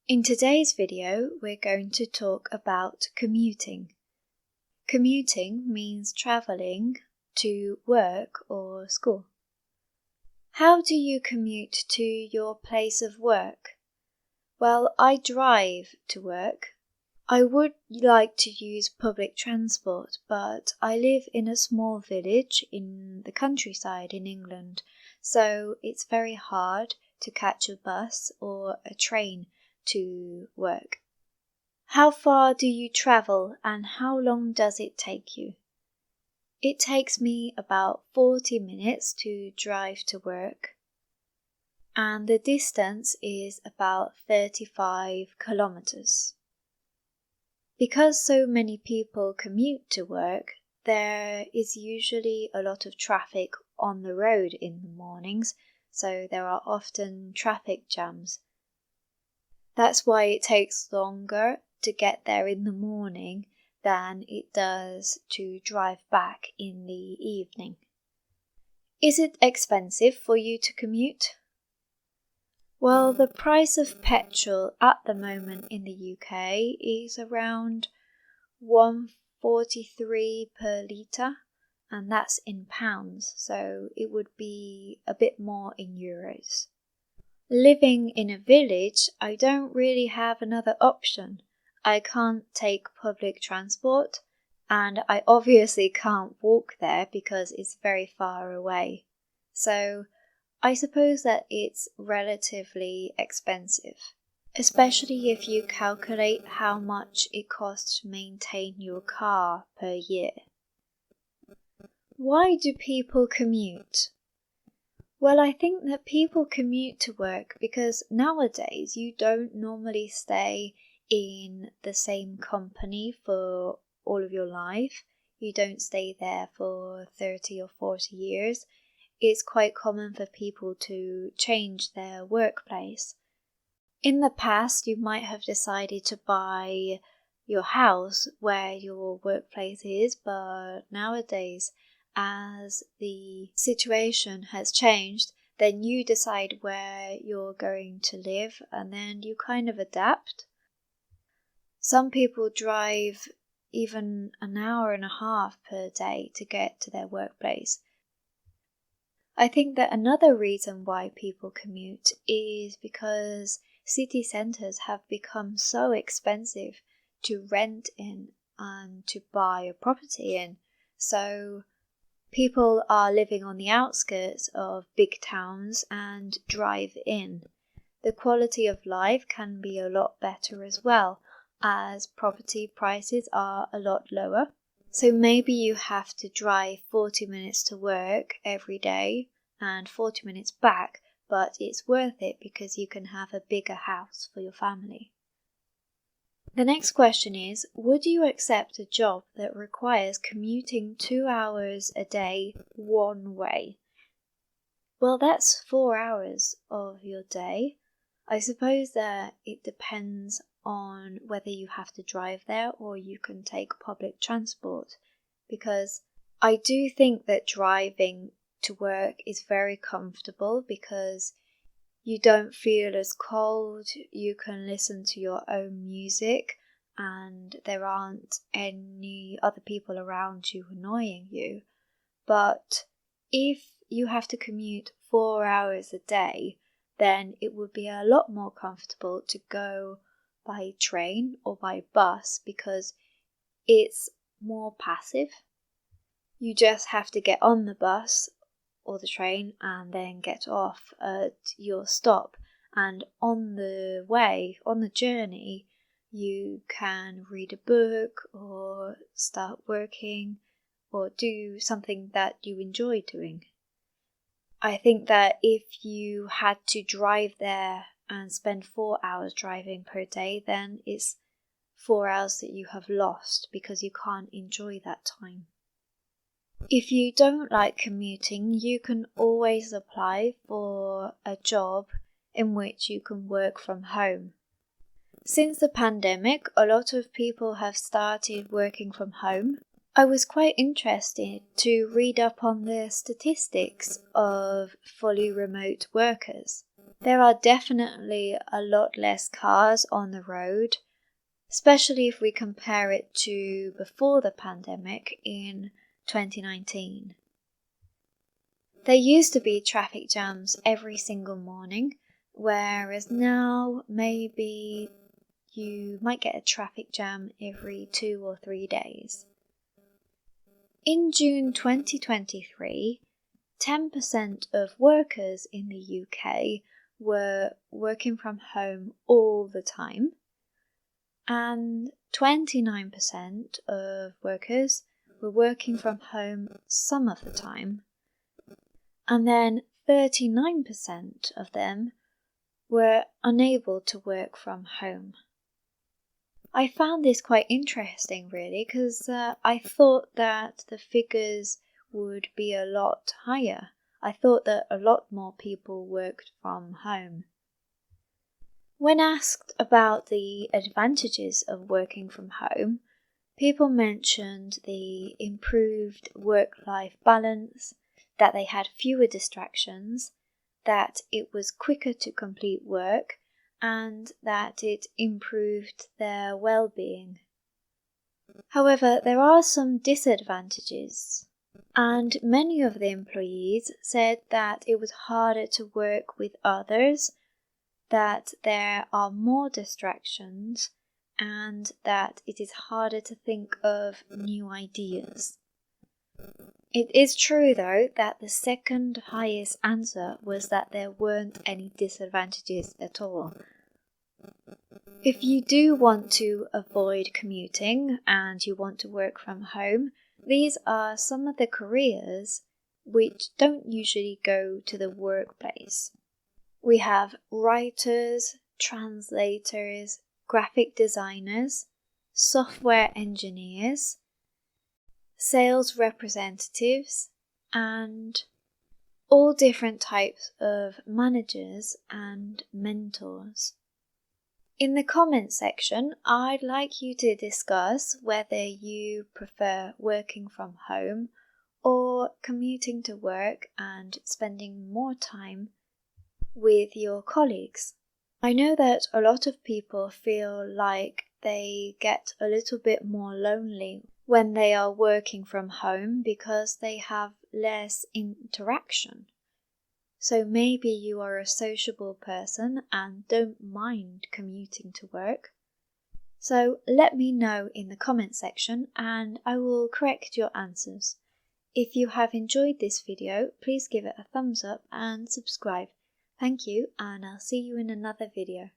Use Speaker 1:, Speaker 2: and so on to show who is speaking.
Speaker 1: In today's video, we're going to talk about commuting. Commuting means traveling to work or school. How do you commute to your place of work? Well, I drive to work. I would like to use public transport, but I live in a small village in the countryside in England, so it's very hard to catch a bus or a train to work. How far do you travel and how long does it take you? It takes me about 40 minutes to drive to work, and the distance is about 35 kilometers. Because so many people commute to work, there is usually a lot of traffic on the road in the mornings, so there are often traffic jams. That's why it takes longer to get there in the morning than it does to drive back in the evening. Is it expensive for you to commute? Well, the price of petrol at the moment in the UK is around £1.43 per litre, and that's in pounds, so it would be a bit more in euros. Living in a village, I don't really have another option. I can't take public transport, and I obviously can't walk there because it's very far away. So I suppose that it's relatively expensive, especially if you calculate how much it costs to maintain your car per year. Why do people commute? Well, I think that people commute to work because nowadays you don't normally stay in the same company for all of your life. You don't stay there for 30 or 40 years. It's quite common for people to change their workplace. In the past, you might have decided to buy your house where your workplace is, but nowadays, as the situation has changed, then you decide where you're going to live and then you kind of adapt. Some people drive even an hour and a half per day to get to their workplace. I think that another reason why people commute is because city centres have become so expensive to rent in and to buy a property in. So people are living on the outskirts of big towns and drive in. The quality of life can be a lot better as well, as property prices are a lot lower. So maybe you have to drive 40 minutes to work every day and 40 minutes back, but it's worth it because you can have a bigger house for your family. The next question is, would you accept a job that requires commuting 2 hours a day one way? Well, that's 4 hours of your day. I suppose that it depends on whether you have to drive there or you can take public transport, because I do think that driving to work is very comfortable because you don't feel as cold, you can listen to your own music, and there aren't any other people around you annoying you. But if you have to commute 4 hours a day, then it would be a lot more comfortable to go by train or by bus because it's more passive. You just have to get on the bus or the train and then get off at your stop, and on the way, on the journey, you can read a book or start working or do something that you enjoy doing. I think that if you had to drive there and spend 4 hours driving per day, then it's 4 hours that you have lost because you can't enjoy that time. If you don't like commuting, you can always apply for a job in which you can work from home. Since the pandemic, a lot of people have started working from home. I was quite interested to read up on the statistics of fully remote workers. There are definitely a lot less cars on the road, especially if we compare it to before the pandemic in 2019. There used to be traffic jams every single morning, whereas now maybe you might get a traffic jam every 2 or 3 days. In June 2023, 10% of workers in the UK were working from home all the time, and 29% of workers were working from home some of the time, and then 39% of them were unable to work from home. I found this quite interesting, really, because I thought that the figures would be a lot higher. I thought that a lot more people worked from home. When asked about the advantages of working from home, people mentioned the improved work-life balance, that they had fewer distractions, that it was quicker to complete work, and that it improved their well-being. However, there are some disadvantages, and many of the employees said that it was harder to work with others, that there are more distractions, and that it is harder to think of new ideas. It is true, though, that the second highest answer was that there weren't any disadvantages at all. If you do want to avoid commuting and you want to work from home, these are some of the careers which don't usually go to the workplace. We have writers, translators, graphic designers, software engineers, sales representatives, and all different types of managers and mentors. In the comments section, I'd like you to discuss whether you prefer working from home or commuting to work and spending more time with your colleagues. I know that a lot of people feel like they get a little bit more lonely when they are working from home because they have less interaction. So maybe you are a sociable person and don't mind commuting to work. So let me know in the comment section and I will correct your answers. If you have enjoyed this video, please give it a thumbs up and subscribe. Thank you, and I'll see you in another video.